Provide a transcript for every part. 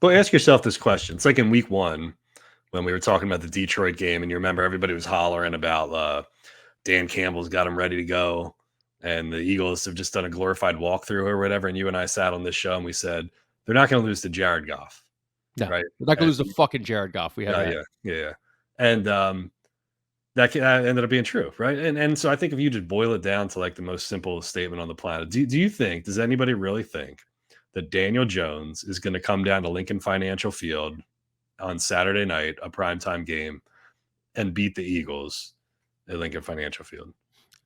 But ask yourself this question. It's like in week one when we were talking about the Detroit game, and you remember everybody was hollering about Dan Campbell's got him ready to go, and the Eagles have just done a glorified walkthrough or whatever. And you and I sat on this show and we said they're not going to lose to Jared Goff, No, right? we're not gonna And, lose the fucking Jared Goff. We have that. yeah. And that ended up being true, right? And so I think if you just boil it down to like the most simple statement on the planet, do you think, does anybody really think that Daniel Jones is going to come down to Lincoln Financial Field on Saturday night, a primetime game, and beat the Eagles at Lincoln Financial Field?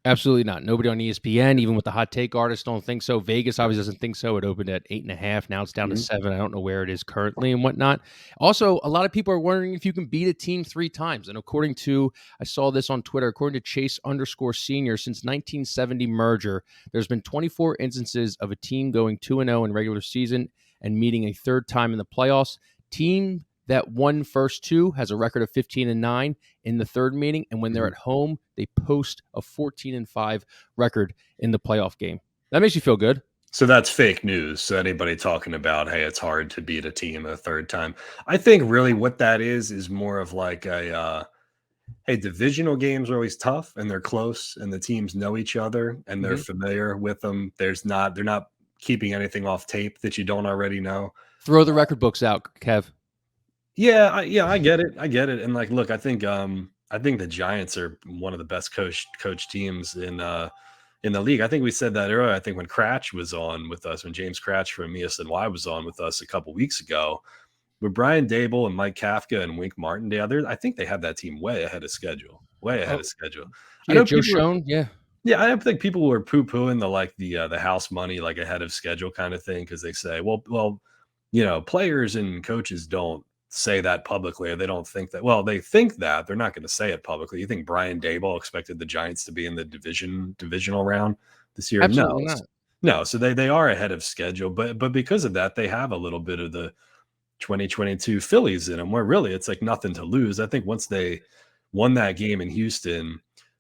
Absolutely not. Nobody on ESPN, even with the hot take artists, don't think so. Vegas obviously doesn't think so. It opened at 8.5. Now it's down to Mhm. 7. I don't know where it is currently and whatnot. Also, a lot of people are wondering if you can beat a team 3 times. And according to, I saw this on Twitter, according to Chase_Senior, since 1970 merger, there's been 24 instances of a team going 2-0 in regular season and meeting a third time in the playoffs. Team that won first 2 has a record of 15-9 in the third meeting, and when they're Mhm. at home, they post a 14-5 record in the playoff game. That makes you feel good. So that's fake news. So anybody talking about, hey, it's hard to beat a team a third time. I think really what that is more of like a hey, divisional games are always tough and they're close and the teams know each other and they're Mhm. familiar with them. They're not keeping anything off tape that you don't already know. Throw the record books out, Kev. Yeah, I get it. I get it. And like, look, I think the Giants are one of the best coach teams in the league. I think we said that earlier. I think when Cratch was on with us, when James Cratch from ESNY was on with us a couple weeks ago, with Brian Dable and Mike Kafka and Wink Martindale, I think they have that team way ahead of schedule. Way ahead Oh, of schedule. I yeah, know Joe people are, Schoen. Yeah. yeah, I don't think people were poo-pooing the house money like ahead of schedule kind of thing because they say, well, players and coaches don't say that publicly. Or they don't think that. Well, they think that they're not going to say it publicly. You think Brian Dable expected the Giants to be in the divisional round this year? Absolutely No, not. no. So they are ahead of schedule, but because of that, they have a little bit of the 2022 Phillies in them, where really it's like nothing to lose. I think once they won that game in Houston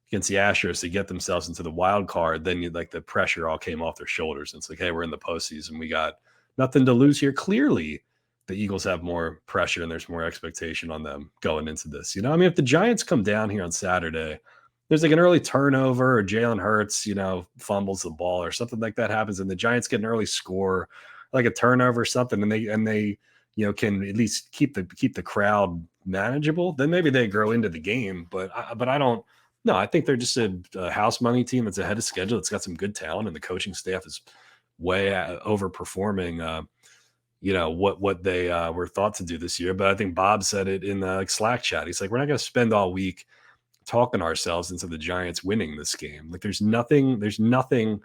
against the Astros to get themselves into the wild card, then like the pressure all came off their shoulders. And it's like, hey, we're in the postseason. We got nothing to lose here. Clearly, the Eagles have more pressure and there's more expectation on them going into this. I mean, if the Giants come down here on Saturday, there's like an early turnover or Jalen Hurts, fumbles the ball or something like that happens, and the Giants get an early score, like a turnover or something, and they can at least keep the crowd manageable, then maybe they grow into the game. But I don't. No, I think they're just a house money team that's ahead of schedule. It's got some good talent, and the coaching staff is way overperforming. What they were thought to do this year. But I think Bob said it in the Slack chat. He's like, we're not going to spend all week talking ourselves into the Giants winning this game. Like, there's nothing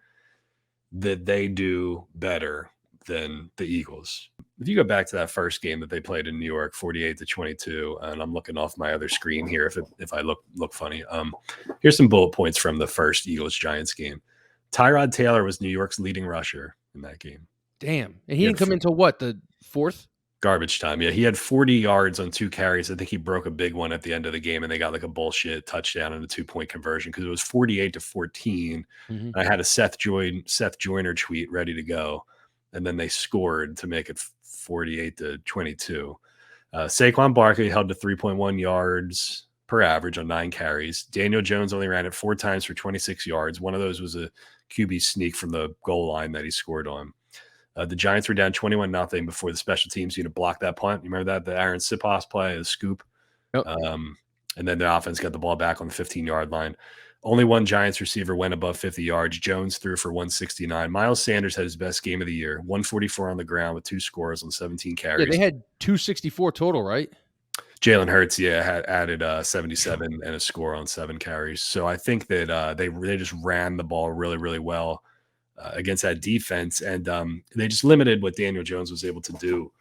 that they do better than the Eagles. If you go back to that first game that they played in New York, 48-22, and I'm looking off my other screen here if I look funny. Here's some bullet points from the first Eagles Giants game. Tyrod Taylor was New York's leading rusher in that game. Damn. And he didn't come into what, the fourth? Garbage time. Yeah, he had 40 yards on 2 carries. I think he broke a big one at the end of the game, and they got like a bullshit touchdown and a 2-point conversion because it was 48-14. Mhm. I had a Seth Joyner tweet ready to go, and then they scored to make it 48-22. Saquon Barkley held to 3.1 yards per average on 9 carries. Daniel Jones only ran it 4 times for 26 yards. One of those was a QB sneak from the goal line that he scored on. The Giants were down 21-0 before the special teams unit blocked that punt. You remember that? The Aaron Siposs play, the scoop. Yep. And then the offense got the ball back on the 15-yard line. Only one Giants receiver went above 50 yards. Jones threw for 169. Miles Sanders had his best game of the year, 144 on the ground with 2 scores on 17 carries. Yeah, they had 264 total, right? Jalen Hurts, had added 77 and a score on 7 carries. So I think that they just ran the ball really, really well against that defense, and they just limited what Daniel Jones was able to do